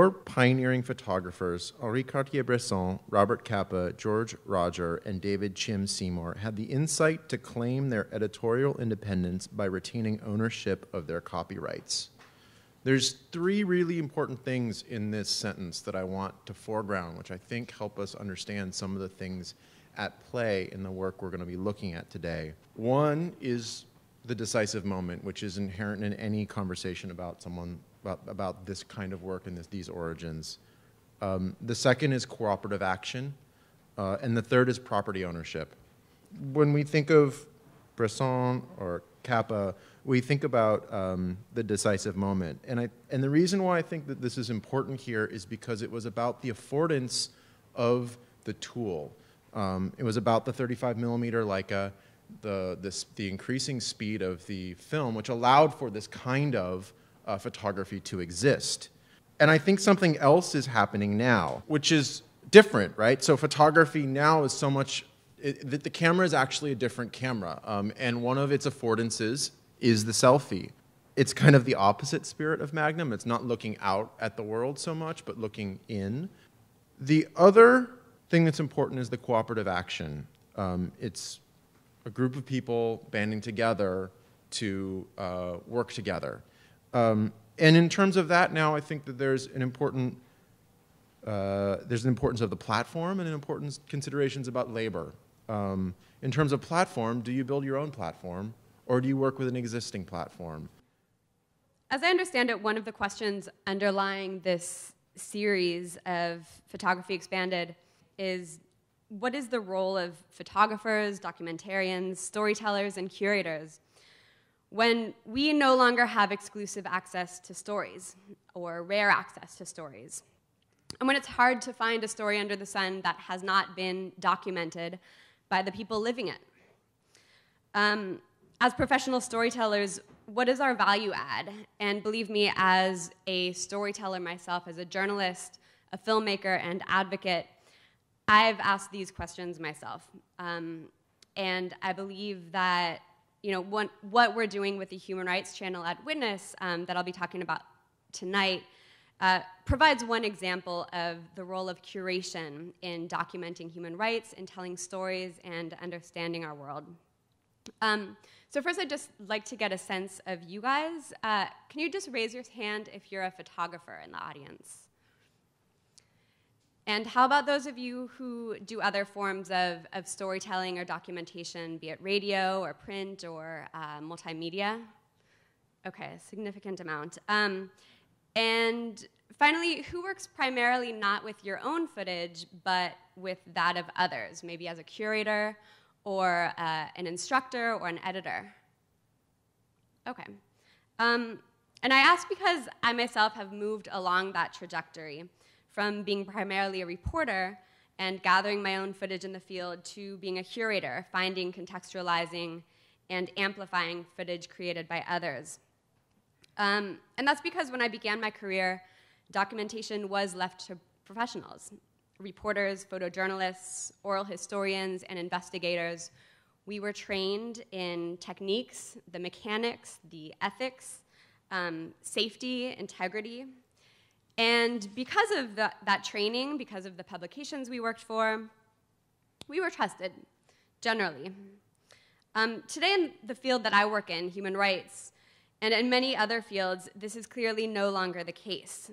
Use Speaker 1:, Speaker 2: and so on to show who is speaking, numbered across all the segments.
Speaker 1: 4 pioneering photographers, Henri Cartier-Bresson, Robert Capa, George Roger, and David Chim Seymour, had the insight to claim their editorial independence by retaining ownership of their copyrights. There's 3 really important things in this sentence that I want to foreground, which I think help us understand some of the things at play in the work we're going to be looking at today. One is the decisive moment, which is inherent in any conversation about about this kind of work and these origins. The second is cooperative action, and the third is property ownership. When we think of Bresson or Capa, we think about the decisive moment. And the reason why I think that this is important here is because it was about the affordance of the tool. It was about the 35mm Leica, the increasing speed of the film, which allowed for this kind of photography to exist. And I think something else is happening now, which is different, right? So photography now is so much, the camera is actually a different camera, and one of its affordances is the selfie. It's kind of the opposite spirit of Magnum. It's not looking out at the world so much, but looking in. The other thing that's important is the cooperative action. It's a group of people banding together to work together. And in terms of that now, I think that there's an importance of the platform and an importance considerations about labor. In terms of platform, do you build your own platform or do you work with an existing platform?
Speaker 2: As I understand it, one of the questions underlying this series of Photography Expanded is, what is the role of photographers, documentarians, storytellers, and curators when we no longer have exclusive access to stories or rare access to stories? And when it's hard to find a story under the sun that has not been documented by the people living it. As professional storytellers, what is our value add? And believe me, as a storyteller myself, as a journalist, a filmmaker, and advocate, I've asked these questions myself. And I believe that what we're doing with the Human Rights Channel at Witness, that I'll be talking about tonight, provides one example of the role of curation in documenting human rights, in telling stories, and understanding our world. So first, I'd just like to get a sense of you guys. Can you just raise your hand if you're a photographer in the audience? And how about those of you who do other forms of storytelling or documentation, be it radio or print or multimedia? Okay, a significant amount. And finally, who works primarily not with your own footage, but with that of others, maybe as a curator or an instructor or an editor? Okay. And I ask because I myself have moved along that trajectory from being primarily a reporter and gathering my own footage in the field to being a curator, finding, contextualizing, and amplifying footage created by others. And that's because when I began my career, documentation was left to professionals, reporters, photojournalists, oral historians, and investigators. We were trained in techniques, the mechanics, the ethics, safety, integrity. And because of that training, because of the publications we worked for, we were trusted, generally. Today in the field that I work in, human rights, and in many other fields, this is clearly no longer the case.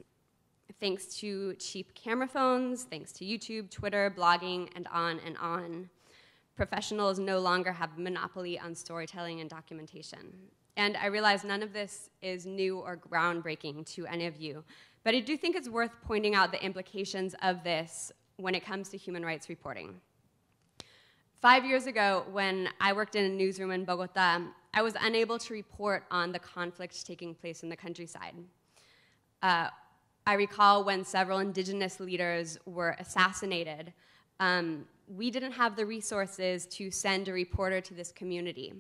Speaker 2: Thanks to cheap camera phones, thanks to YouTube, Twitter, blogging, and on, professionals no longer have a monopoly on storytelling and documentation. And I realize none of this is new or groundbreaking to any of you, but I do think it's worth pointing out the implications of this when it comes to human rights reporting. 5 years ago, when I worked in a newsroom in Bogota, I was unable to report on the conflict taking place in the countryside. I recall when several indigenous leaders were assassinated, we didn't have the resources to send a reporter to this community.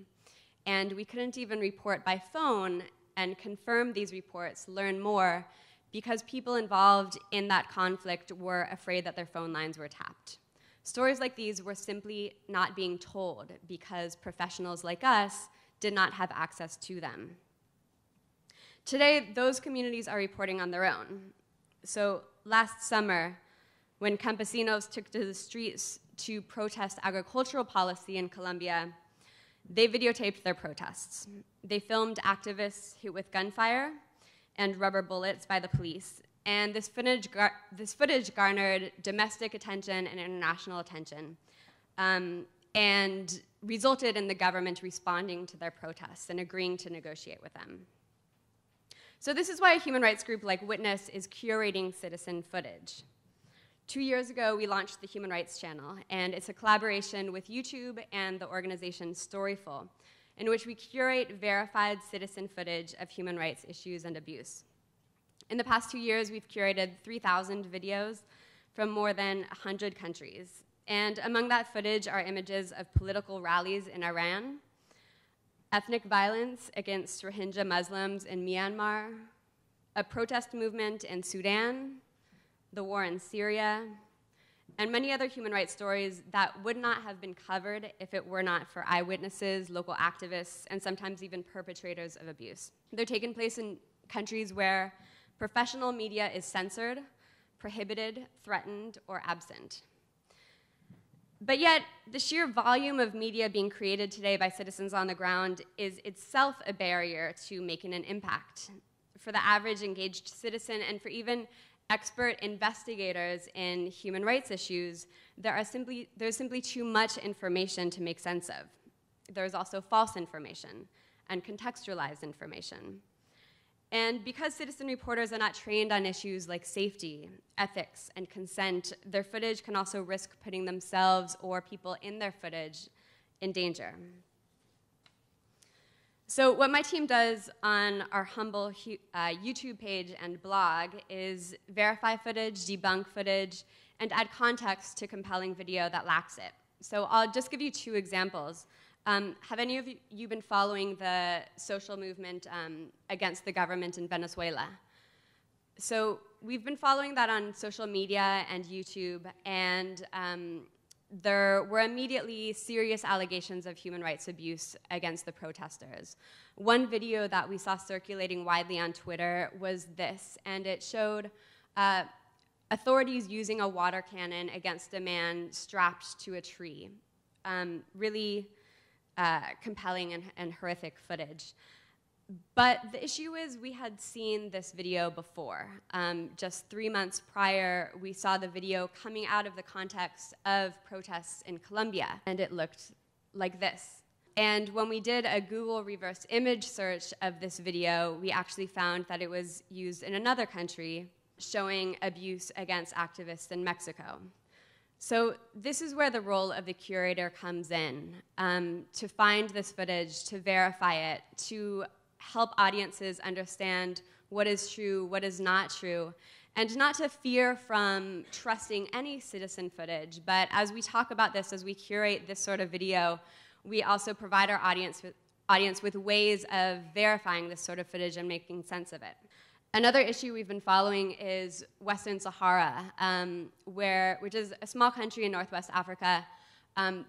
Speaker 2: And we couldn't even report by phone and confirm these reports, learn more, because people involved in that conflict were afraid that their phone lines were tapped. Stories like these were simply not being told because professionals like us did not have access to them. Today, those communities are reporting on their own. So last summer, when campesinos took to the streets to protest agricultural policy in Colombia, they videotaped their protests. They filmed activists hit with gunfire and rubber bullets by the police, and this footage garnered domestic attention and international attention, and resulted in the government responding to their protests and agreeing to negotiate with them. So this is why a human rights group like Witness is curating citizen footage. 2 years ago, we launched the Human Rights Channel, and it's a collaboration with YouTube and the organization Storyful, in which we curate verified citizen footage of human rights issues and abuse. In the past 2 years, we've curated 3,000 videos from more than 100 countries. And among that footage are images of political rallies in Iran, ethnic violence against Rohingya Muslims in Myanmar, a protest movement in Sudan, the war in Syria, and many other human rights stories that would not have been covered if it were not for eyewitnesses, local activists, and sometimes even perpetrators of abuse. They're taking place in countries where professional media is censored, prohibited, threatened, or absent. But yet, the sheer volume of media being created today by citizens on the ground is itself a barrier to making an impact. For the average engaged citizen, and for even expert investigators in human rights issues, there's simply too much information to make sense of. There's also false information and contextualized information. And because citizen reporters are not trained on issues like safety, ethics, and consent, their footage can also risk putting themselves or people in their footage in danger. So what my team does on our humble YouTube page and blog is verify footage, debunk footage, and add context to compelling video that lacks it. So I'll just give you 2 examples. Have any of you been following the social movement against the government in Venezuela? So we've been following that on social media and YouTube, and there were immediately serious allegations of human rights abuse against the protesters. One video that we saw circulating widely on Twitter was this, and it showed authorities using a water cannon against a man strapped to a tree. Really compelling and horrific footage. But the issue is we had seen this video before. Just 3 months prior, we saw the video coming out of the context of protests in Colombia, and it looked like this. And when we did a Google reverse image search of this video, we actually found that it was used in another country, showing abuse against activists in Mexico. So this is where the role of the curator comes in, to find this footage, to verify it, to help audiences understand what is true, what is not true, and not to fear from trusting any citizen footage. But as we talk about this, as we curate this sort of video, we also provide our audience with ways of verifying this sort of footage and making sense of it. Another issue we've been following is Western Sahara, which is a small country in Northwest Africa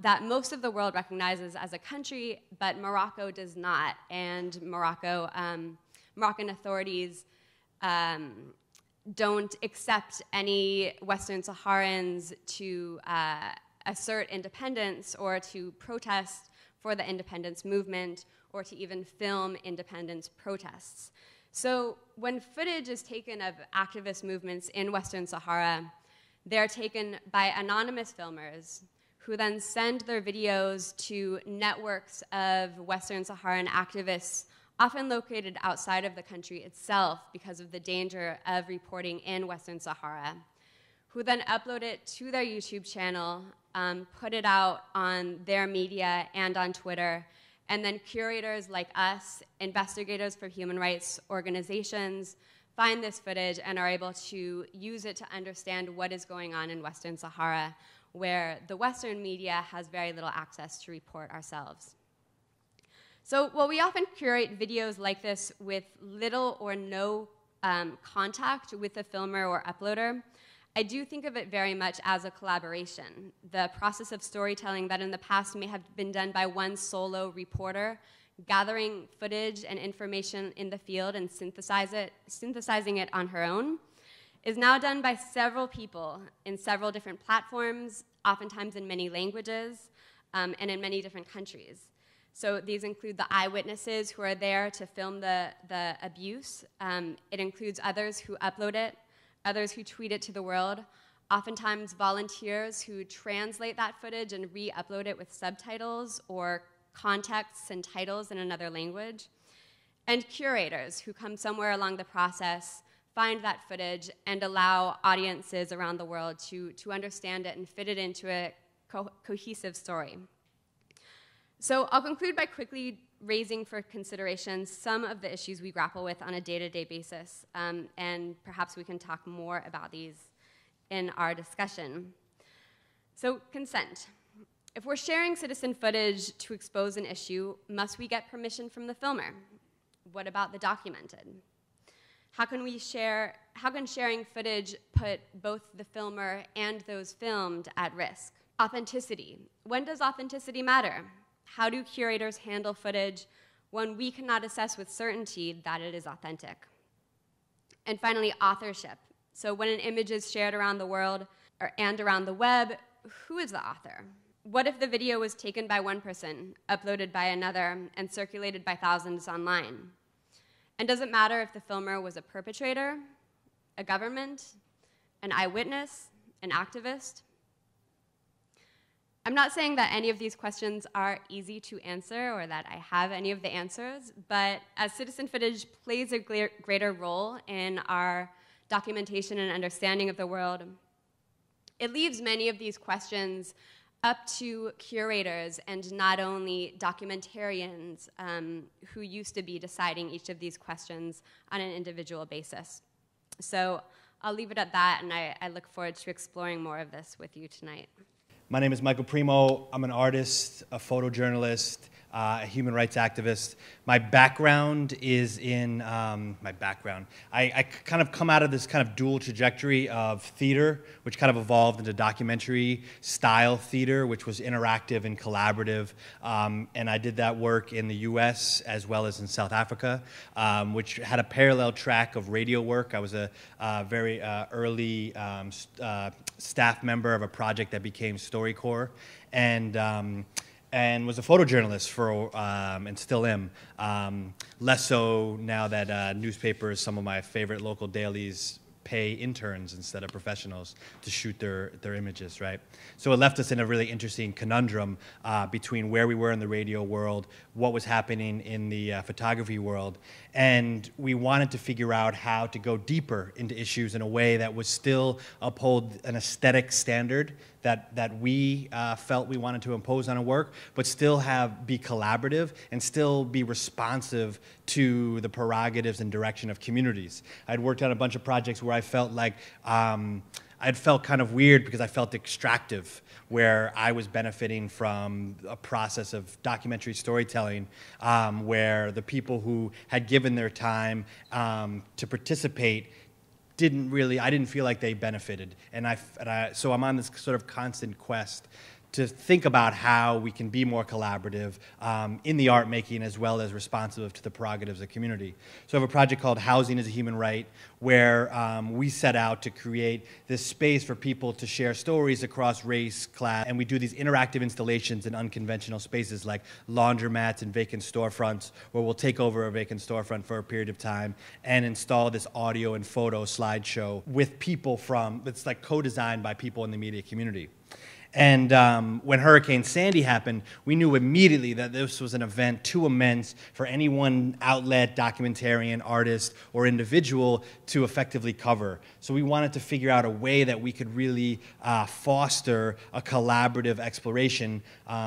Speaker 2: that most of the world recognizes as a country, but Morocco does not. And Moroccan authorities don't accept any Western Saharans to assert independence or to protest for the independence movement or to even film independence protests. So when footage is taken of activist movements in Western Sahara, they're taken by anonymous filmers who then send their videos to networks of Western Saharan activists, often located outside of the country itself because of the danger of reporting in Western Sahara, who then upload it to their YouTube channel, put it out on their media and on Twitter, and then curators like us, investigators for human rights organizations, find this footage and are able to use it to understand what is going on in Western Sahara, where the Western media has very little access to report ourselves. So while we often curate videos like this with little or no contact with the filmer or uploader, I do think of it very much as a collaboration. The process of storytelling that in the past may have been done by one solo reporter, gathering footage and information in the field and synthesizing it on her own, is now done by several people in several different platforms, oftentimes in many languages, and in many different countries. So these include the eyewitnesses who are there to film the abuse. It includes others who upload it, others who tweet it to the world, oftentimes volunteers who translate that footage and re-upload it with subtitles or contexts and titles in another language, and curators who come somewhere along the process, find that footage, and allow audiences around the world to understand it and fit it into a cohesive story. So I'll conclude by quickly raising for consideration some of the issues we grapple with on a day-to-day basis, and perhaps we can talk more about these in our discussion. So consent. If we're sharing citizen footage to expose an issue, must we get permission from the filmer? What about the documented? How can sharing footage put both the filmer and those filmed at risk? Authenticity. When does authenticity matter? How do curators handle footage when we cannot assess with certainty that it is authentic? And finally, authorship. So when an image is shared around the world and around the web, who is the author? What if the video was taken by one person, uploaded by another, and circulated by thousands online? And does it matter if the filmer was a perpetrator, a government, an eyewitness, an activist? I'm not saying that any of these questions are easy to answer or that I have any of the answers, but as citizen footage plays a greater role in our documentation and understanding of the world, it leaves many of these questions up to curators and not only documentarians who used to be deciding each of these questions on an individual basis. So I'll leave it at that, and I look forward to exploring more of this with you tonight.
Speaker 3: My name is Michael Primo. I'm an artist, a photojournalist, a human rights activist. My background is in, I kind of come out of this kind of dual trajectory of theater, which kind of evolved into documentary style theater, which was interactive and collaborative. And I did that work in the US as well as in South Africa, which had a parallel track of radio work. I was a very early staff member of a project that became StoryCorps, and was a photojournalist for, and still am. Less so now that newspapers, some of my favorite local dailies, pay interns instead of professionals to shoot their images, right? So it left us in a really interesting conundrum between where we were in the radio world, what was happening in the photography world, and we wanted to figure out how to go deeper into issues in a way that would still uphold an aesthetic standard that we felt we wanted to impose on our work, but still be collaborative and still be responsive to the prerogatives and direction of communities. I'd worked on a bunch of projects where I felt like I'd felt kind of weird because I felt extractive, where I was benefiting from a process of documentary storytelling where the people who had given their time to participate I didn't feel like they benefited. So I'm on this sort of constant quest to think about how we can be more collaborative in the art making as well as responsive to the prerogatives of the community. So I have a project called Housing as a Human Right, where we set out to create this space for people to share stories across race, class, and we do these interactive installations in unconventional spaces like laundromats and vacant storefronts, where we'll take over a vacant storefront for a period of time and install this audio and photo slideshow with people it's like co-designed by people in the media community. And when Hurricane Sandy happened, we knew immediately that this was an event too immense for any one outlet, documentarian, artist, or individual to effectively cover. So we wanted to figure out a way that we could really foster a collaborative exploration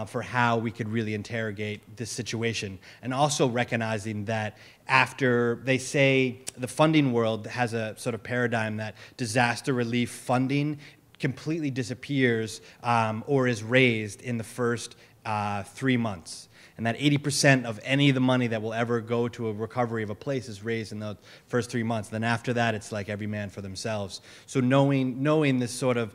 Speaker 3: for how we could really interrogate this situation. And also recognizing that after, they say, the funding world has a sort of paradigm that disaster relief funding completely disappears or is raised in the first 3 months. And that 80% of any of the money that will ever go to a recovery of a place is raised in the first 3 months. Then after that, it's like every man for themselves. So knowing this sort of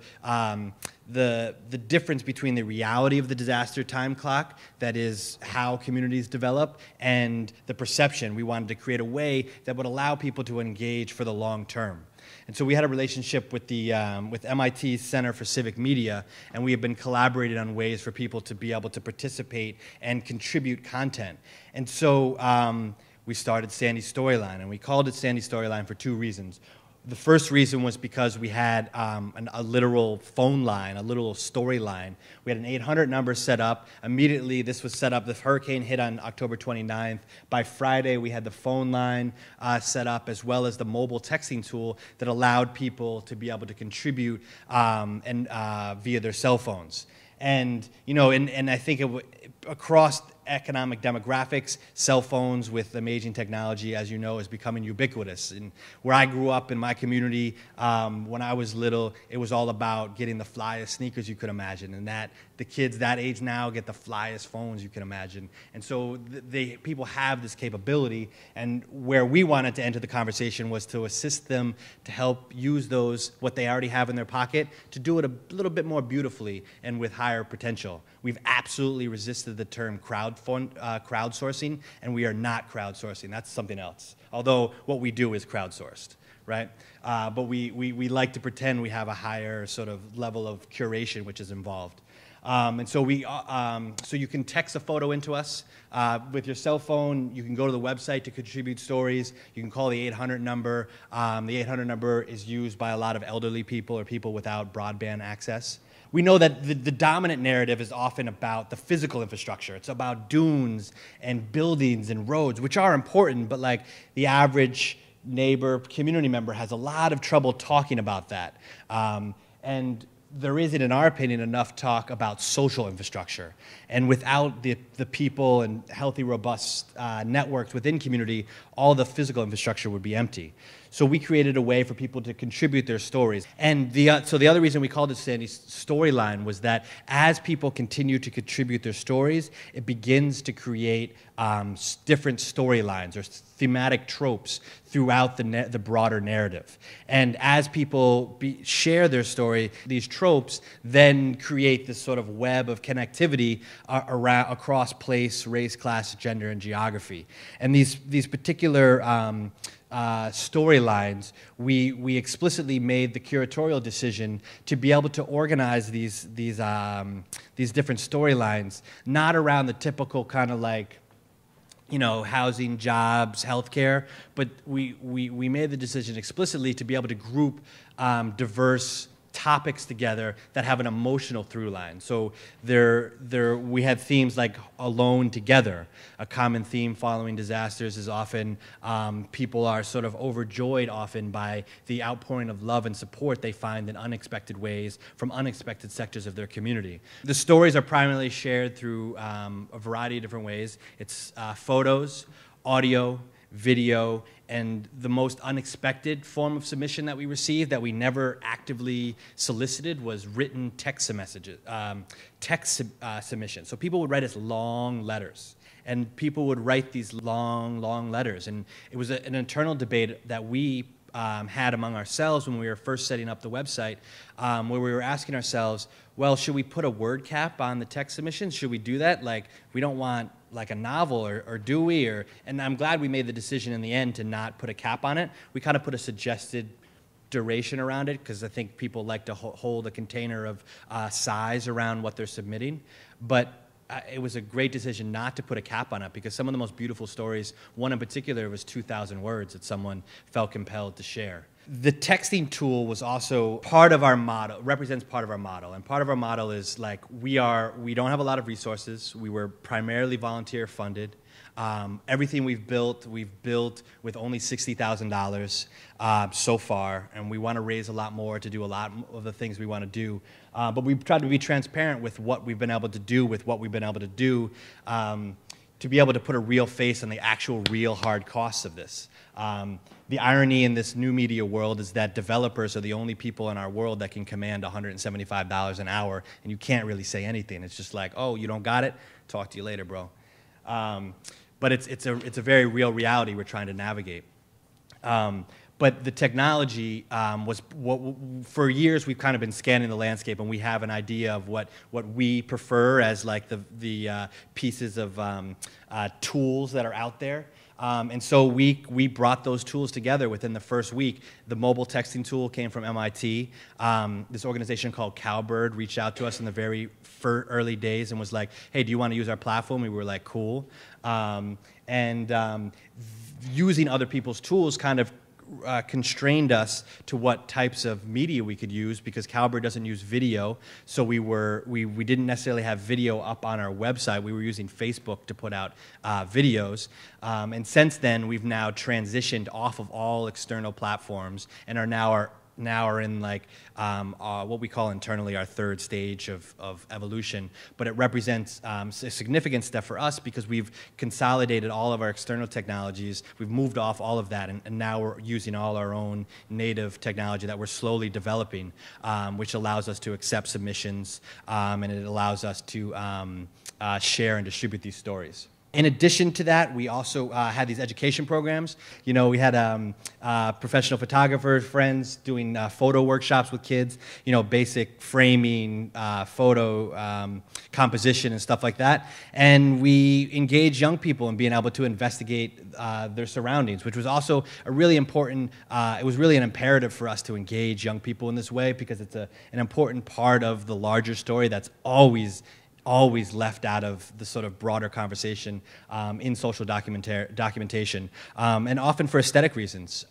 Speaker 3: the difference between the reality of the disaster time clock, that is how communities develop, and the perception, we wanted to create a way that would allow people to engage for the long term. And so we had a relationship with the with MIT Center for Civic Media, and we have been collaborating on ways for people to be able to participate and contribute content. And so we started Sandy Storyline, and we called it Sandy Storyline for 2 reasons. The first reason was because we had a literal phone line, a literal storyline. We had an 800 number set up. Immediately, this was set up. The hurricane hit on October 29th. By Friday, we had the phone line set up, as well as the mobile texting tool that allowed people to be able to contribute via their cell phones. And you know, and I think across economic demographics, cell phones with amazing technology, as you know, is becoming ubiquitous. And where I grew up in my community, when I was little, it was all about getting the flyest sneakers you could imagine, and that the kids that age now get the flyest phones you can imagine. And so people have this capability, and where we wanted to enter the conversation was to assist them to help use those, what they already have in their pocket, to do it a little bit more beautifully and with higher potential. We've absolutely resisted the term crowdsourcing, and we are not crowdsourcing. That's something else. Although what we do is crowdsourced, right? But we like to pretend we have a higher sort of level of curation which is involved. And so so you can text a photo into us with your cell phone. You can go to the website to contribute stories. You can call the 800 number. The 800 number is used by a lot of elderly people or people without broadband access. We know that the dominant narrative is often about the physical infrastructure. It's about dunes and buildings and roads, which are important, but like the average neighbor, community member has a lot of trouble talking about that. And there isn't, in our opinion, enough talk about social infrastructure. And without the people and healthy, robust networks within community, all the physical infrastructure would be empty. So we created a way for people to contribute their stories. And so the other reason we called it Sandy's Storyline was that as people continue to contribute their stories, it begins to create different storylines or thematic tropes throughout the broader narrative. And as people share their story, these tropes then create this sort of web of connectivity across place, race, class, gender, and geography. And these particular storylines, we explicitly made the curatorial decision to be able to organize these different storylines, not around the typical kind of like, you know, housing, jobs, healthcare, but we made the decision explicitly to be able to group diverse topics together that have an emotional through line. So we had themes like alone together. A common theme following disasters is often people are sort of overjoyed often by the outpouring of love and support they find in unexpected ways from unexpected sectors of their community. The stories are primarily shared through a variety of different ways. It's photos, audio, video, and the most unexpected form of submission that we received that we never actively solicited was written text messages, submissions. So people would write us long letters, and people would write these long letters. And it was an internal debate that we had among ourselves when we were first setting up the website, where we were asking ourselves, well, should we put a word cap on the text submissions? Should we do that? Like, we don't want like a novel, or do we? And I'm glad we made the decision in the end to not put a cap on it. We kind of put a suggested duration around it because I think people like to hold a container of size around what they're submitting. But it was a great decision not to put a cap on it because some of the most beautiful stories, one in particular was 2,000 words that someone felt compelled to share. The texting tool was also part of our model, represents part of our model. And part of our model is like we don't have a lot of resources. We were primarily volunteer funded. Everything we've built with only $60,000 so far, and we want to raise a lot more to do a lot of the things we want to do. But we've tried to be transparent with what we've been able to do with what we've been able to do to be able to put a real face on the actual real hard costs of this. The irony in this new media world is that developers are the only people in our world that can command $175 an hour, and you can't really say anything. It's just like, oh, you don't got it? Talk to you later, bro. But it's a very real reality we're trying to navigate. But the technology was for years we've kind of been scanning the landscape, and we have an idea of what we prefer as like the pieces of tools that are out there. And so we brought those tools together within the first week. The mobile texting tool came from MIT. This organization called Cowbird reached out to us in the very early days and was like, hey, do you want to use our platform? We were like, cool. Using other people's tools kind of constrained us to what types of media we could use, because Cowbird doesn't use video, so we didn't necessarily have video up on our website. We were using Facebook to put out videos, and since then we've now transitioned off of all external platforms and are now in like what we call internally our third stage of evolution. But it represents a significant step for us because we've consolidated all of our external technologies. We've moved off all of that, and now we're using all our own native technology that we're slowly developing, which allows us to accept submissions, and it allows us to share and distribute these stories. In addition to that, we also had these education programs. You know, we had professional photographers, friends doing photo workshops with kids, you know, basic framing, photo composition and stuff like that. And we engaged young people in being able to investigate their surroundings, which was also a really important, it was really an imperative for us to engage young people in this way, because it's an important part of the larger story that's always left out of the sort of broader conversation in social documentation, and often for aesthetic reasons.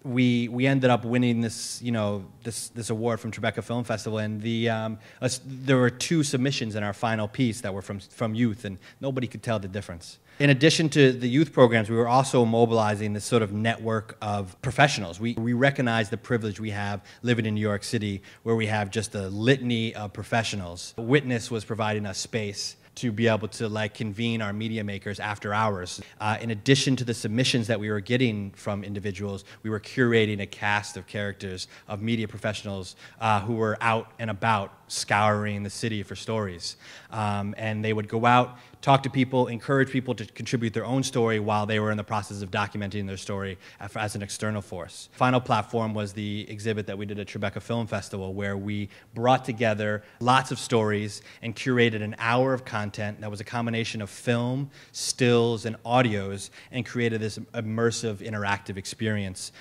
Speaker 3: We ended up winning this, you know, this award from Tribeca Film Festival, and there were 2 submissions in our final piece that were from youth, and nobody could tell the difference. In addition to the youth programs, we were also mobilizing this sort of network of professionals. We recognize the privilege we have living in New York City, where we have just a litany of professionals. Witness was providing us space to be able to like convene our media makers after hours. In addition to the submissions that we were getting from individuals, we were curating a cast of characters of media professionals who were out and about scouring the city for stories. And they would go out, talk to people, encourage people to contribute their own story while they were in the process of documenting their story as an external force. Final platform was the exhibit that we did at Tribeca Film Festival, where we brought together lots of stories and curated an hour of content that was a combination of film, stills, and audios, and created this immersive, interactive experience.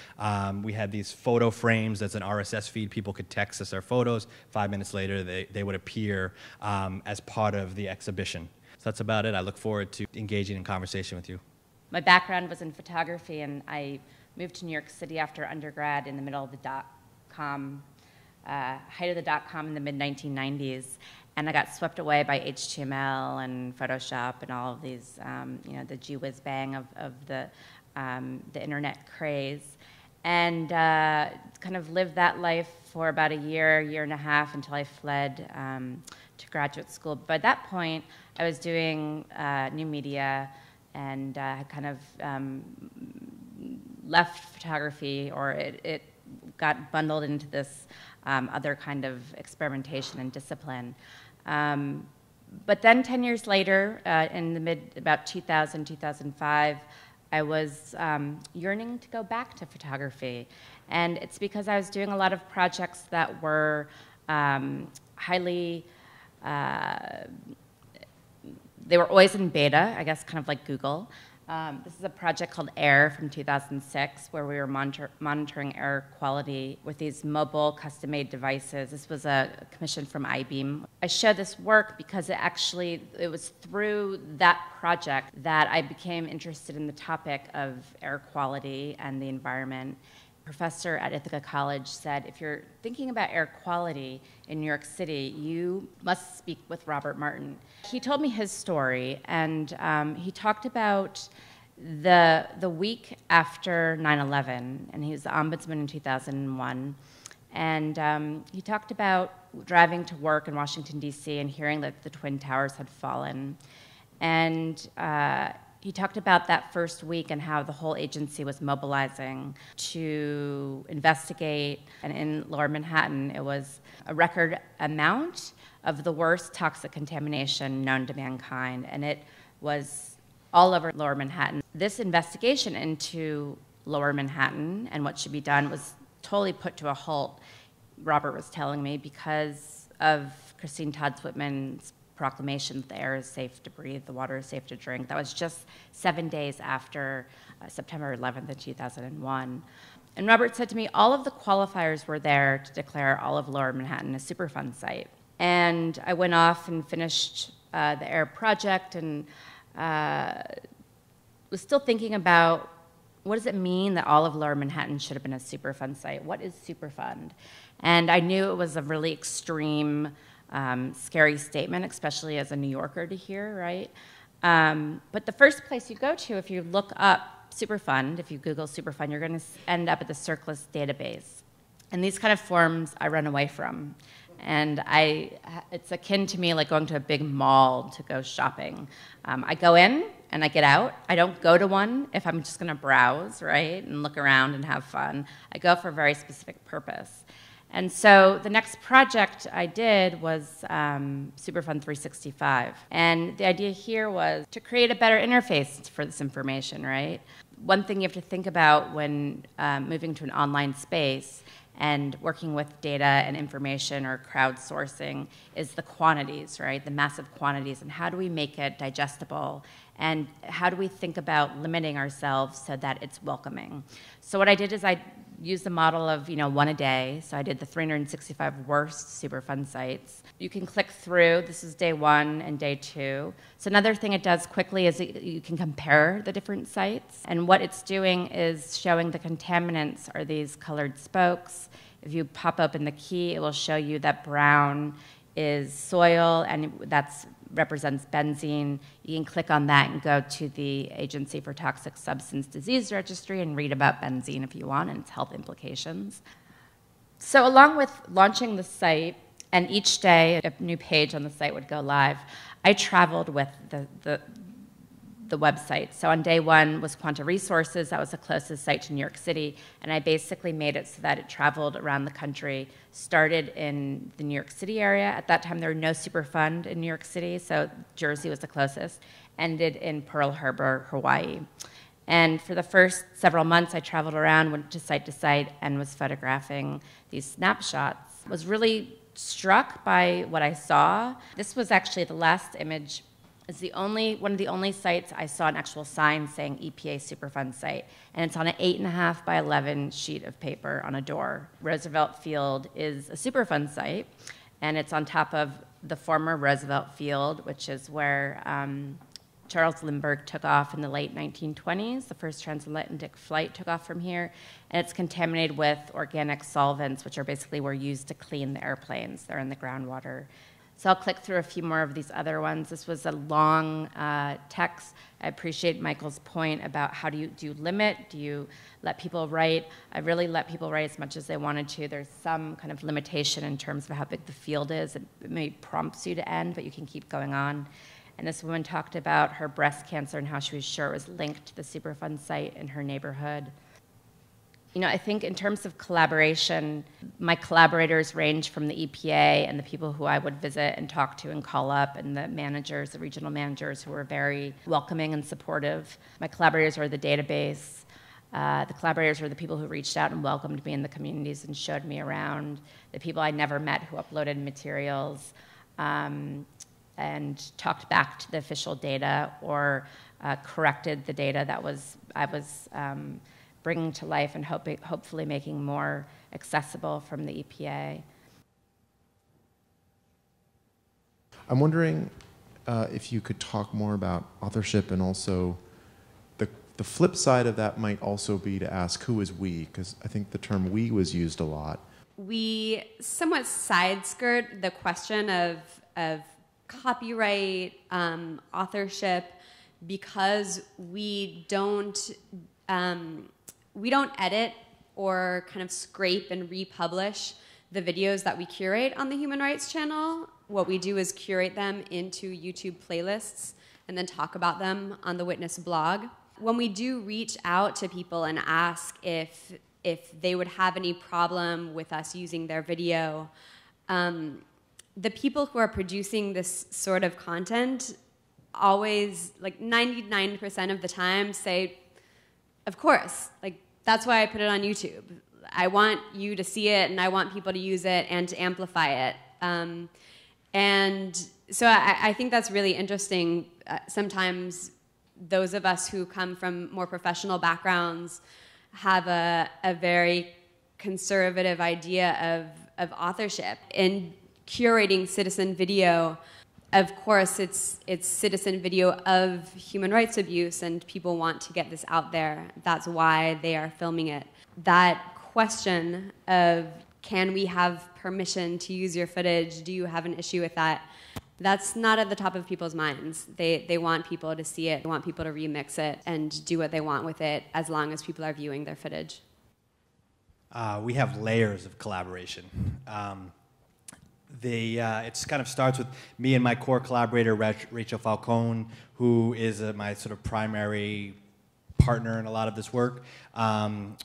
Speaker 3: We had these photo frames that's an RSS feed. People could text us their photos. 5 minutes later, they would appear as part of the exhibition. So that's about it. I look forward to engaging in conversation with you.
Speaker 4: My background was in photography, and I moved to New York City after undergrad in the middle of the dot-com, height of the dot-com in the mid-1990s. And I got swept away by HTML and Photoshop and all of these, you know, the gee whiz bang of the internet craze. And kind of lived that life for about a year and a half until I fled to graduate school. By that point, I was doing new media and had kind of left photography, or it got bundled into this other kind of experimentation and discipline. But then 10 years later, in about 2000, 2005, I was yearning to go back to photography. And it's because I was doing a lot of projects that were highly, they were always in beta, I guess kind of like Google. This is a project called AIR from 2006, where we were monitoring air quality with these mobile custom-made devices. This was a commission from iBeam. I show this work because it was through that project that I became interested in the topic of air quality and the environment. A professor at Ithaca College said, if you're thinking about air quality in New York City, you must speak with Robert Martin. He told me his story, and he talked about the week after 9/11, and he was the ombudsman in 2001. And he talked about driving to work in Washington, D.C., and hearing that the Twin Towers had fallen. And he talked about that first week and how the whole agency was mobilizing to investigate. And in Lower Manhattan, it was a record amount of the worst toxic contamination known to mankind. And it was all over Lower Manhattan. This investigation into Lower Manhattan and what should be done was totally put to a halt, Robert was telling me, because of Christine Todd Whitman's proclamation that the air is safe to breathe, the water is safe to drink. That was just 7 days after September 11th of 2001. And Robert said to me, all of the qualifiers were there to declare all of Lower Manhattan a Superfund site. And I went off and finished the air project and was still thinking about what does it mean that all of Lower Manhattan should have been a Superfund site? What is Superfund? And I knew it was a really extreme, scary statement, especially as a New Yorker to hear, right? But the first place you go to, if you look up Superfund, if you Google Superfund, you're going to end up at the Circlist database. And these kind of forms I run away from. And it's akin to me like going to a big mall to go shopping. I go in and I get out. I don't go to one if I'm just going to browse, right, and look around and have fun. I go for a very specific purpose. And so the next project I did was Superfund 365. And the idea here was to create a better interface for this information, right? One thing you have to think about when moving to an online space and working with data and information or crowdsourcing is the quantities, right? The massive quantities, and how do we make it digestible? And how do we think about limiting ourselves so that it's welcoming? So what I did is I used the model of, one a day. So I did the 365 worst Superfund sites. You can click through. This is day 1 and day 2. So another thing it does quickly is you can compare the different sites. And what it's doing is showing the contaminants are these colored spokes. If you pop open the key, it will show you that brown is soil, and that represents benzene. You can click on that and go to the Agency for Toxic Substance Disease Registry and read about benzene if you want and its health implications. So along with launching the site, and each day a new page on the site would go live, I traveled with the website. So on day 1 was Quanta Resources. That was the closest site to New York City. And I basically made it so that it traveled around the country, started in the New York City area. At that time, there were no Superfund in New York City, so Jersey was the closest, ended in Pearl Harbor, Hawaii. And for the first several months, I traveled around, went to site, and was photographing these snapshots. I was really struck by what I saw. This was actually the last image. It's one of the only sites I saw an actual sign saying EPA Superfund site, and it's on an 8.5 by 11 sheet of paper on a door. Roosevelt Field is a Superfund site, and it's on top of the former Roosevelt Field, which is where Charles Lindbergh took off in the late 1920s. The first transatlantic flight took off from here, and it's contaminated with organic solvents, which are basically were used to clean the airplanes. They're in the groundwater. So I'll click through a few more of these other ones. This was a long text. I appreciate Michael's point about how do you limit? Do you let people write? I really let people write as much as they wanted to. There's some kind of limitation in terms of how big the field is. It maybe prompts you to end, but you can keep going on. And this woman talked about her breast cancer and how she was sure it was linked to the Superfund site in her neighborhood. I think in terms of collaboration, my collaborators range from the EPA and the people who I would visit and talk to and call up, and the managers, the regional managers who were very welcoming and supportive. My collaborators are the database. The collaborators were the people who reached out and welcomed me in the communities and showed me around. The people I never met who uploaded materials and talked back to the official data or corrected the data that I was bringing to life and hopefully making more accessible from the EPA.
Speaker 1: I'm wondering if you could talk more about authorship, and also the flip side of that might also be to ask who is we, because I think the term we was used a lot.
Speaker 2: We somewhat side-skirt the question of copyright, authorship, because we don't edit or kind of scrape and republish the videos that we curate on the Human Rights Channel. What we do is curate them into YouTube playlists and then talk about them on the Witness blog. When we do reach out to people and ask if they would have any problem with us using their video, the people who are producing this sort of content always, like 99% of the time, say, of course, like that's why I put it on YouTube. I want you to see it, and I want people to use it and to amplify it. And so I think that's really interesting. Sometimes those of us who come from more professional backgrounds have a very conservative idea of authorship. In curating citizen video, of course, it's citizen video of human rights abuse, and people want to get this out there. That's why they are filming it. That question of, can we have permission to use your footage? Do you have an issue with that? That's not at the top of people's minds. They want people to see it, they want people to remix it and do what they want with it, as long as people are viewing their footage.
Speaker 3: We have layers of collaboration. It kind of starts with me and my core collaborator, Rachel Falcone, who is my sort of primary partner in a lot of this work. Then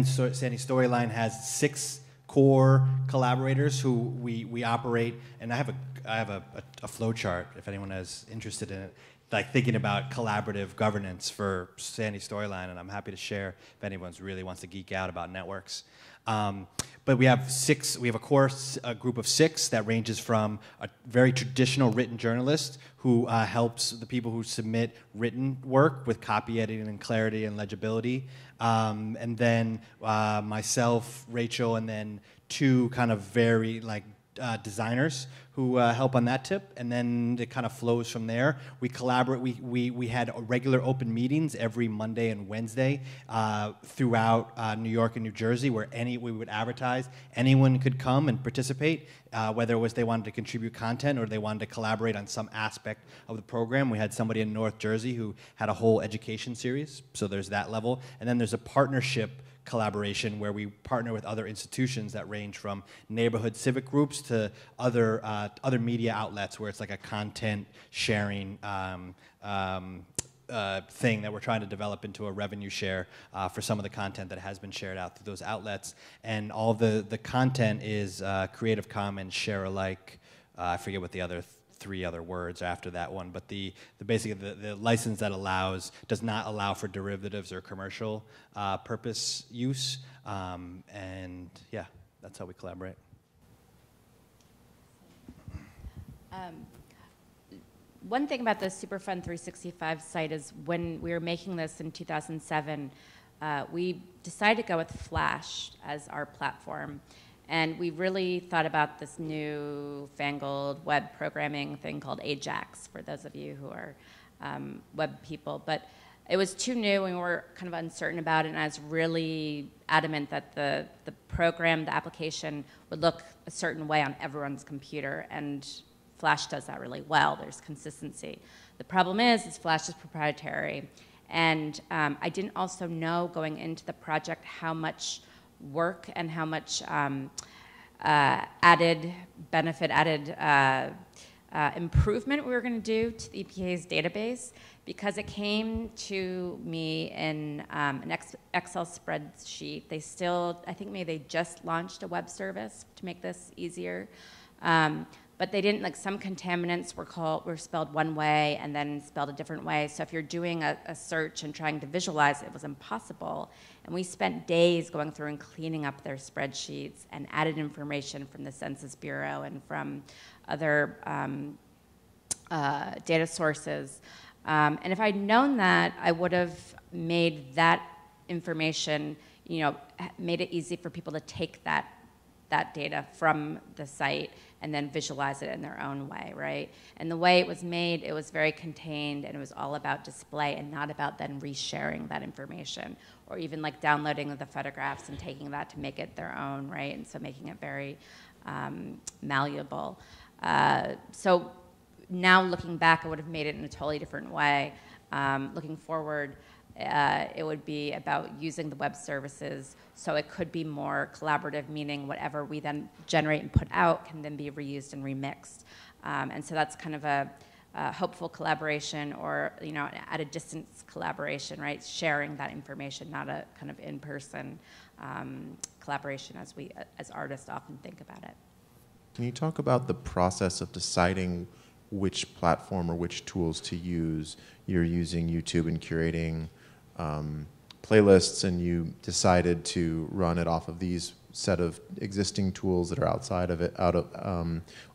Speaker 3: Sandy Storyline has 6 core collaborators who we operate, and I have a flow chart if anyone is interested in it, like thinking about collaborative governance for Sandy Storyline, and I'm happy to share if anyone really wants to geek out about networks. But we have a group of 6 that ranges from a very traditional written journalist who helps the people who submit written work with copy editing and clarity and legibility. And then myself, Rachel, and then 2 kind of very designers who help on that tip, and then it kind of flows from there. We collaborate. We had regular open meetings every Monday and Wednesday throughout New York and New Jersey, where we would advertise. Anyone could come and participate, whether it was they wanted to contribute content or they wanted to collaborate on some aspect of the program. We had somebody in North Jersey who had a whole education series, so there's that level. And then there's a partnership collaboration where we partner with other institutions that range from neighborhood civic groups to other media outlets, where it's like a content sharing thing that we're trying to develop into a revenue share for some of the content that has been shared out through those outlets. And all the content is Creative Commons, share alike. I forget what the other 3 other words after that one, but basically the license that does not allow for derivatives or commercial purpose use, and yeah, that's how we collaborate.
Speaker 4: One thing about the Superfund 365 site is when we were making this in 2007, we decided to go with Flash as our platform. And we really thought about this new fangled web programming thing called Ajax, for those of you who are web people. But it was too new, and we were kind of uncertain about it, and I was really adamant that the program, the application, would look a certain way on everyone's computer, and Flash does that really well. There's consistency. The problem is Flash is proprietary, and I didn't also know going into the project how much work and how much added improvement we were going to do to the EPA's database, because it came to me in an Excel spreadsheet. They still, I think maybe they just launched a web service to make this easier. But they didn't, like, some contaminants were spelled one way and then spelled a different way. So if you're doing a search and trying to visualize it, it was impossible. And we spent days going through and cleaning up their spreadsheets and added information from the Census Bureau and from other data sources. And if I'd known that, I would have made that information, made it easy for people to take that data from the site and then visualize it in their own way, right? And the way it was made, it was very contained, and it was all about display and not about then resharing that information, or even like downloading the photographs and taking that to make it their own, right? And so making it very malleable. So now looking back, I would have made it in a totally different way. Looking forward, it would be about using the web services so it could be more collaborative, meaning whatever we then generate and put out can then be reused and remixed. And so that's kind of a hopeful collaboration, or at a distance collaboration, right? Sharing that information, not a kind of in-person collaboration as we as artists often think about it.
Speaker 1: Can you talk about the process of deciding which platform or which tools to use? You're using YouTube and curating playlists and you decided to run it off of these set of existing tools that are outside of it, out of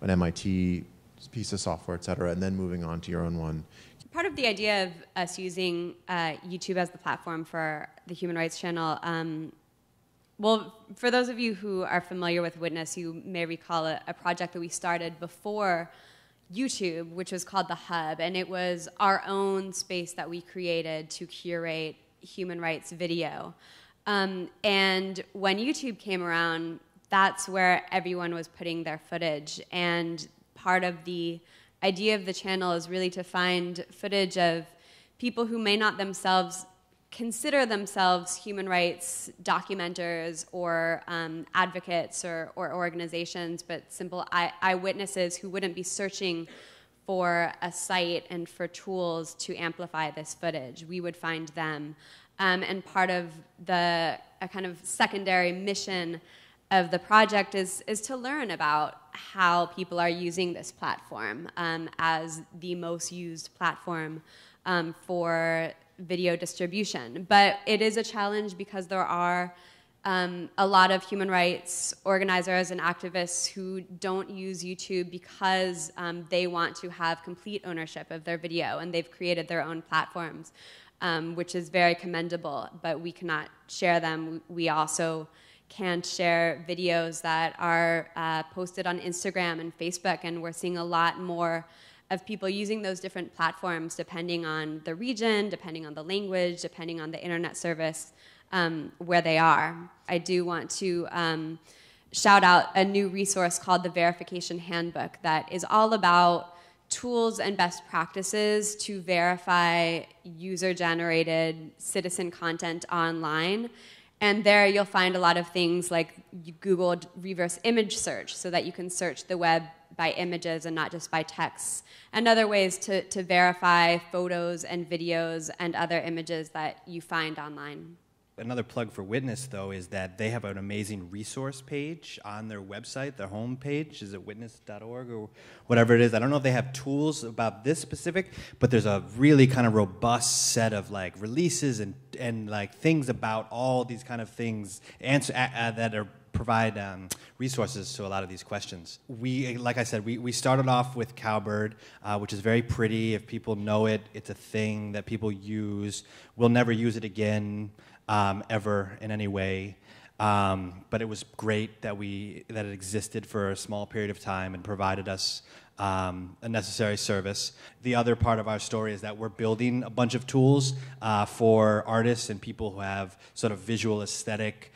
Speaker 1: an MIT piece of software, et cetera, and then moving on to your own one.
Speaker 2: Part of the idea of us using YouTube as the platform for the Human Rights Channel, well, for those of you who are familiar with Witness, you may recall a project that we started before YouTube, which was called The Hub, and it was our own space that we created to curate human rights video. And when YouTube came around, that's where everyone was putting their footage, and part of the idea of the channel is really to find footage of people who may not themselves consider themselves human rights documenters or advocates or organizations, but simple eyewitnesses who wouldn't be searching for a site and for tools to amplify this footage. We would find them. And part of a kind of secondary mission of the project is to learn about how people are using this platform as the most used platform for video distribution. But it is a challenge because there are a lot of human rights organizers and activists who don't use YouTube because they want to have complete ownership of their video, and they've created their own platforms, which is very commendable, but we cannot share them. We also can't share videos that are posted on Instagram and Facebook, and we're seeing a lot more of people using those different platforms depending on the region, depending on the language, depending on the internet service where they are. I do want to shout out a new resource called the Verification Handbook that is all about tools and best practices to verify user-generated citizen content online. And there you'll find a lot of things like you Googled reverse image search so that you can search the web by images and not just by texts, and other ways to verify photos and videos and other images that you find online.
Speaker 3: Another plug for Witness, though, is that they have an amazing resource page on their website. Their home page is at witness.org or whatever it is. I don't know if they have tools about this specific, but there's a really kind of robust set of like releases and like things about all these kind of things that are provide resources to a lot of these questions. Like I said, we started off with Cowbird, which is very pretty. If people know it, it's a thing that people use. We'll never use it again. Ever in any way, but it was great that it existed for a small period of time and provided us a necessary service. The other part of our story is that we're building a bunch of tools for artists and people who have sort of visual aesthetic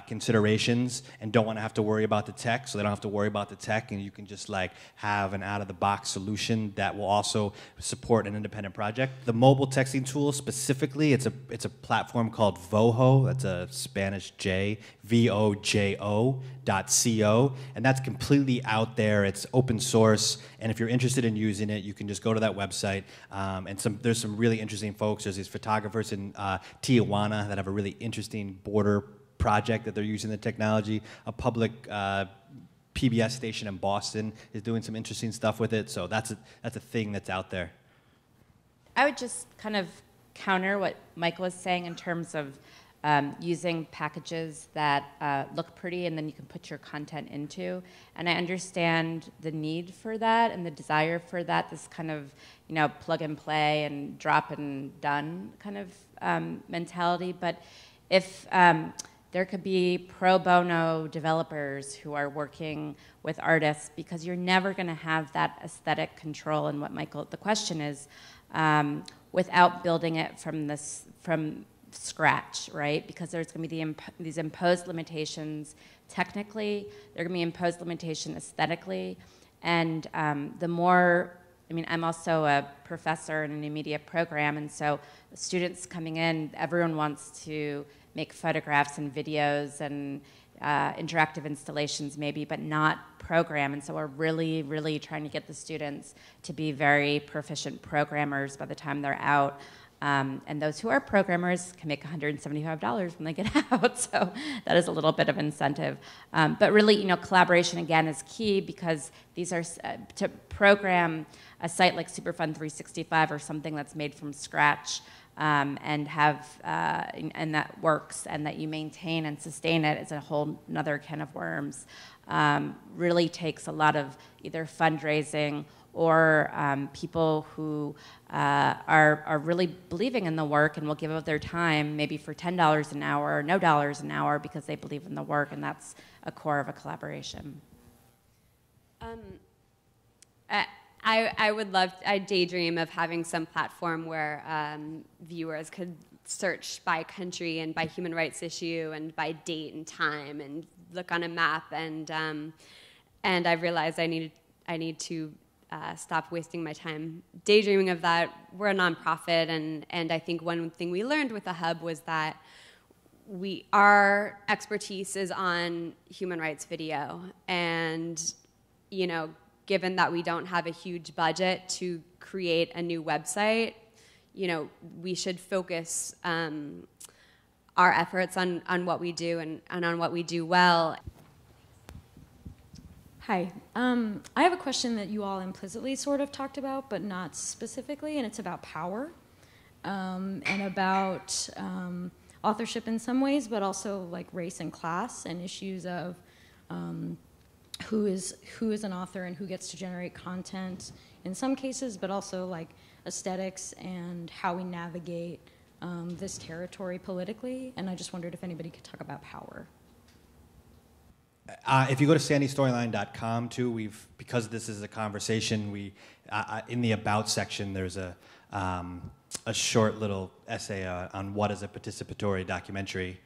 Speaker 3: considerations and don't want to have to worry about the tech, so they don't have to worry about the tech, and you can just like have an out-of-the-box solution that will also support an independent project. The mobile texting tool specifically, it's a platform called Vojo. That's a Spanish J, VOJO.co, and that's completely out there. It's open source, and if you're interested in using it, you can just go to that website. And there's some really interesting folks. There's these photographers in Tijuana that have a really interesting border project that they're using the technology. A public PBS station in Boston is doing some interesting stuff with it. So that's a thing that's out there.
Speaker 4: I would just kind of counter what Michael was saying in terms of using packages that look pretty and then you can put your content into. And I understand the need for that and the desire for that, this kind of, plug and play and drop and done kind of mentality. But if there could be pro bono developers who are working with artists, because you're never going to have that aesthetic control. And what the question is, without building it from scratch, right? Because there's going to be these imposed limitations technically, there are going to be imposed limitations aesthetically, and the more. I'm also a professor in an immediate program, and so students coming in, everyone wants to make photographs and videos and interactive installations maybe, but not program. And so we're really, really trying to get the students to be very proficient programmers by the time they're out. And those who are programmers can make $175 when they get out, so that is a little bit of incentive. But really, collaboration again is key, because these are to program a site like Superfund 365 or something that's made from scratch, and that works, and that you maintain and sustain it is a whole another can of worms. Really takes a lot of either fundraising or people who are really believing in the work and will give up their time, maybe for $10 an hour or no dollars an hour, because they believe in the work, and that's a core of a collaboration.
Speaker 2: I daydream of having some platform where viewers could search by country and by human rights issue and by date and time and look on a map, and I've realized I need to stop wasting my time daydreaming of that. We're a nonprofit, and I think one thing we learned with the hub was that our expertise is on human rights video, and given that we don't have a huge budget to create a new website, we should focus our efforts on what we do and on what we do well.
Speaker 5: Hi. I have a question that you all implicitly sort of talked about, but not specifically, and it's about power and about authorship in some ways, but also like race and class and issues of who is an author and who gets to generate content in some cases, but also like aesthetics and how we navigate this territory politically. And I just wondered if anybody could talk about power.
Speaker 3: If you go to sandystoryline.com too, because this is a conversation, in the About section there's a short little essay on what is a participatory documentary,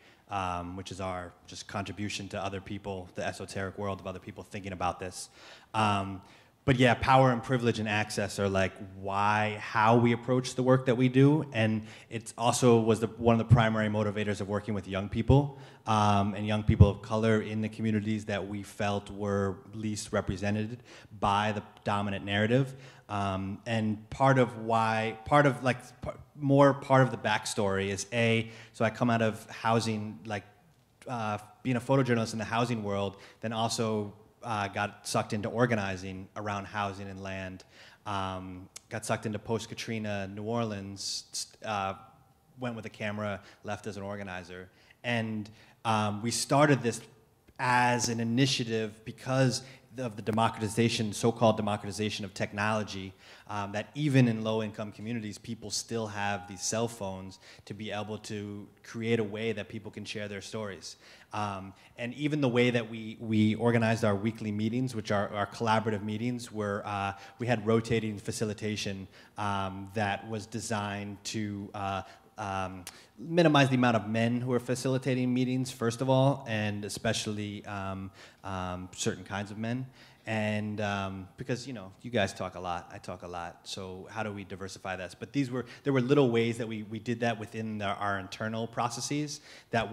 Speaker 3: which is our just contribution to other people, the esoteric world of other people thinking about this. But yeah, power and privilege and access are like how we approach the work that we do, and it also was one of the primary motivators of working with young people and young people of color in the communities that we felt were least represented by the dominant narrative. And part of the backstory is so I come out of housing, being a photojournalist in the housing world, then also got sucked into organizing around housing and land, got sucked into post-Katrina New Orleans, went with a camera, left as an organizer. And we started this as an initiative because of the democratization, so-called democratization of technology, that even in low-income communities, people still have these cell phones to be able to create a way that people can share their stories. And even the way that we organized our weekly meetings, which are our collaborative meetings, where we had rotating facilitation that was designed to minimize the amount of men who are facilitating meetings, first of all, and especially certain kinds of men. And because, you guys talk a lot, I talk a lot, so how do we diversify this? But there were little ways that we did that within our internal processes that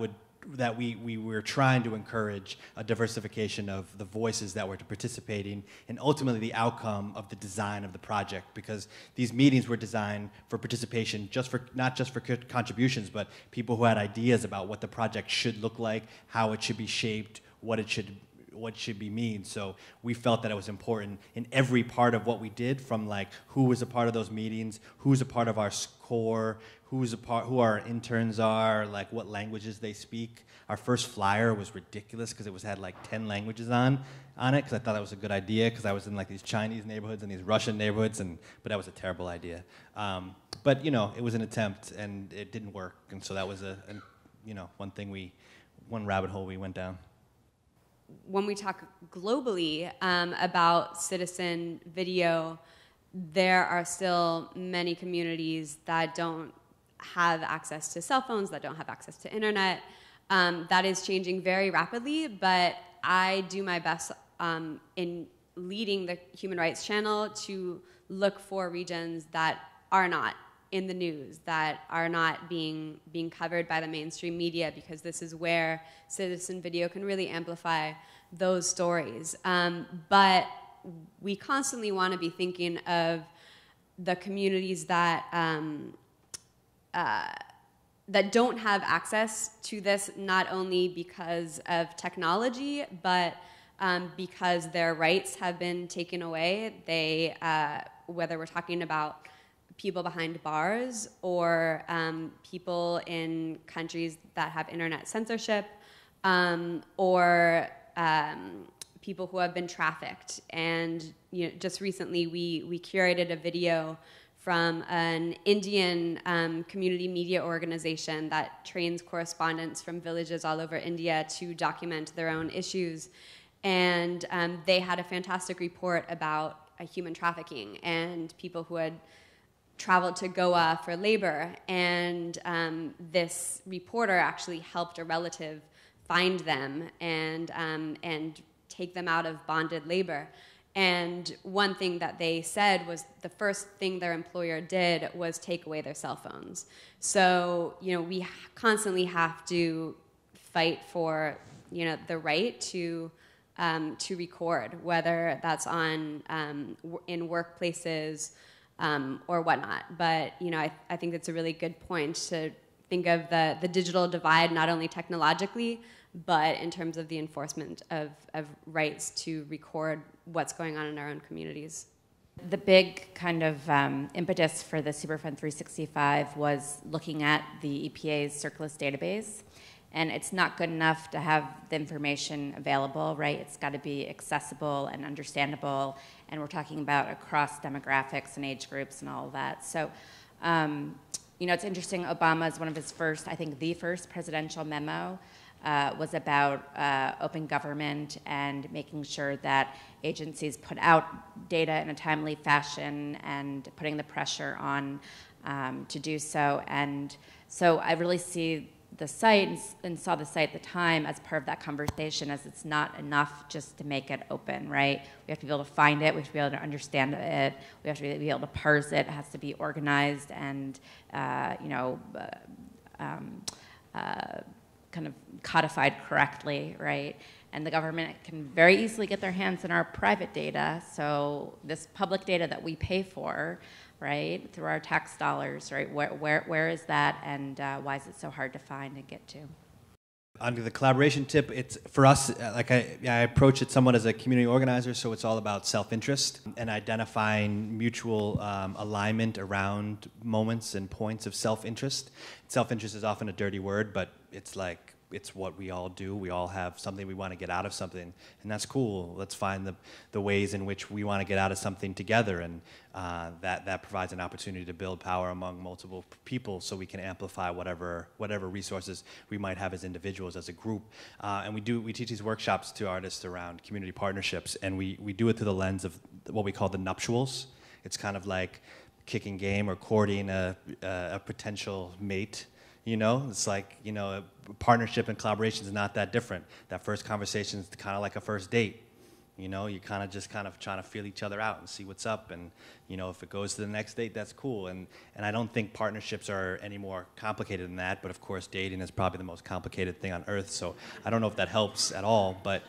Speaker 3: we were trying to encourage a diversification of the voices that were participating and ultimately the outcome of the design of the project, because these meetings were designed for participation, not just for contributions, but people who had ideas about what the project should look like, how it should be shaped, what should be mean. So we felt that it was important in every part of what we did, from like who was a part of those meetings, who's a part of our core, who our interns are, like what languages they speak. Our first flyer was ridiculous because it had like 10 languages on it, because I thought that was a good idea, because I was in like these Chinese neighborhoods and these Russian neighborhoods, but that was a terrible idea. But it was an attempt and it didn't work, and so that was one rabbit hole we went down.
Speaker 2: When we talk globally about citizen video, there are still many communities that don't have access to cell phones, that don't have access to internet. That is changing very rapidly, but I do my best in leading the Human Rights Channel to look for regions that are not in the news, that are not being covered by the mainstream media, because this is where citizen video can really amplify those stories. But we constantly want to be thinking of the communities that that don't have access to this, not only because of technology, but because their rights have been taken away. They, whether we're talking about people behind bars or people in countries that have internet censorship, or people who have been trafficked. And just recently we curated a video from an Indian community media organization that trains correspondents from villages all over India to document their own issues. And they had a fantastic report about human trafficking and people who had traveled to Goa for labor. And this reporter actually helped a relative find them and take them out of bonded labor. And one thing that they said was the first thing their employer did was take away their cell phones. So, we constantly have to fight for, the right to record, whether that's on in workplaces or whatnot. But, I think that's a really good point to think of the digital divide, not only technologically, but in terms of the enforcement of rights to record what's going on in our own communities.
Speaker 4: The big kind of impetus for the Superfund 365 was looking at the EPA's Circulus database. And it's not good enough to have the information available, right? It's got to be accessible and understandable. And we're talking about across demographics and age groups and all of that. So, it's interesting, Obama's one of his first, I think the first presidential memo was about open government and making sure that agencies put out data in a timely fashion and putting the pressure on to do so. And so I really see the site and saw the site at the time as part of that conversation, as it's not enough just to make it open, right? We have to be able to find it, we have to be able to understand it, we have to be able to parse it, it has to be organized and kind of codified correctly, right? And the government can very easily get their hands on our private data, so this public data that we pay for, right, through our tax dollars, right, where is that, and why is it so hard to find and get to?
Speaker 3: On the collaboration tip, it's for us, I approach it somewhat as a community organizer, so it's all about self-interest and identifying mutual alignment around moments and points of self-interest. Self-interest is often a dirty word, but it's what we all do. We all have something we want to get out of something, and that's cool. Let's find the ways in which we want to get out of something together, and that provides an opportunity to build power among multiple people, so we can amplify whatever resources we might have as individuals, as a group. And we teach these workshops to artists around community partnerships, and we do it through the lens of what we call the nuptials. It's kind of like kicking game or courting a potential mate. It's like, a partnership and collaboration is not that different. That first conversation is kind of like a first date. You kind of trying to feel each other out and see what's up. And, if it goes to the next date, that's cool. And I don't think partnerships are any more complicated than that. But, of course, dating is probably the most complicated thing on earth. So I don't know if that helps at all. But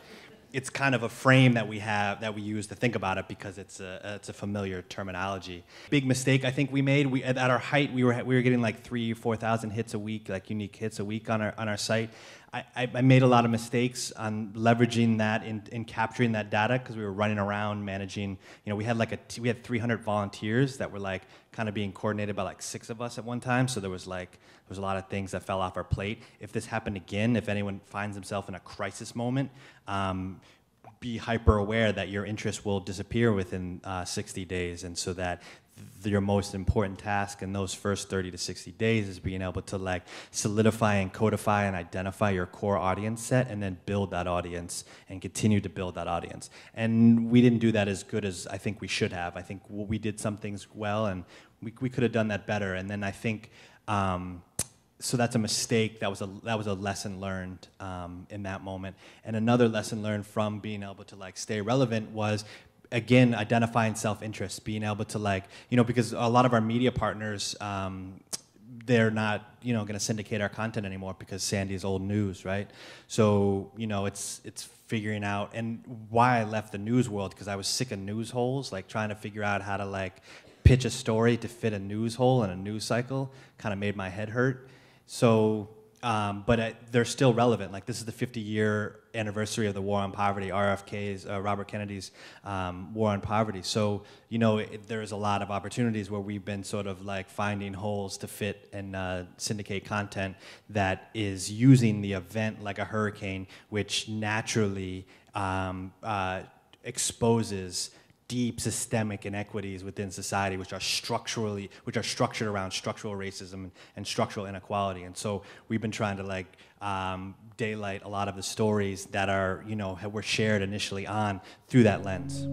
Speaker 3: it's kind of a frame that we use to think about it, because it's a familiar terminology. Big mistake I think we made. At our height, we were getting like 3,000 or 4,000 hits a week, like unique hits a week on our site. I made a lot of mistakes on leveraging that in capturing that data, because we were running around managing. We had 300 volunteers that were like kind of being coordinated by like 6 of us at one time. So there was a lot of things that fell off our plate. If this happened again, if anyone finds himself in a crisis moment, be hyper aware that your interest will disappear within 60 days, and so that your most important task in those first 30 to 60 days is being able to solidify and codify and identify your core audience set, and then build that audience and continue to build that audience. And we didn't do that as good as I think we should have. I think we did some things well, and we could have done that better. And then I think so that's a mistake. That was a lesson learned in that moment. And another lesson learned from being able to stay relevant was, again, identifying self-interest, being able to because a lot of our media partners, they're not going to syndicate our content anymore because Sandy is old news, right? So it's figuring out, and why I left the news world, because I was sick of news holes, trying to figure out how to pitch a story to fit a news hole and a news cycle kind of made my head hurt. So, but they're still relevant. Like, this is the 50-year anniversary of the War on Poverty, RFK's, Robert Kennedy's War on Poverty. So, you know, there's a lot of opportunities where we've been sort of like finding holes to fit and syndicate content that is using the event like a hurricane, which naturally exposes deep systemic inequities within society, which are structured around structural racism and structural inequality. And so we've been trying to like daylight a lot of the stories that are, you know, were shared initially on through that lens.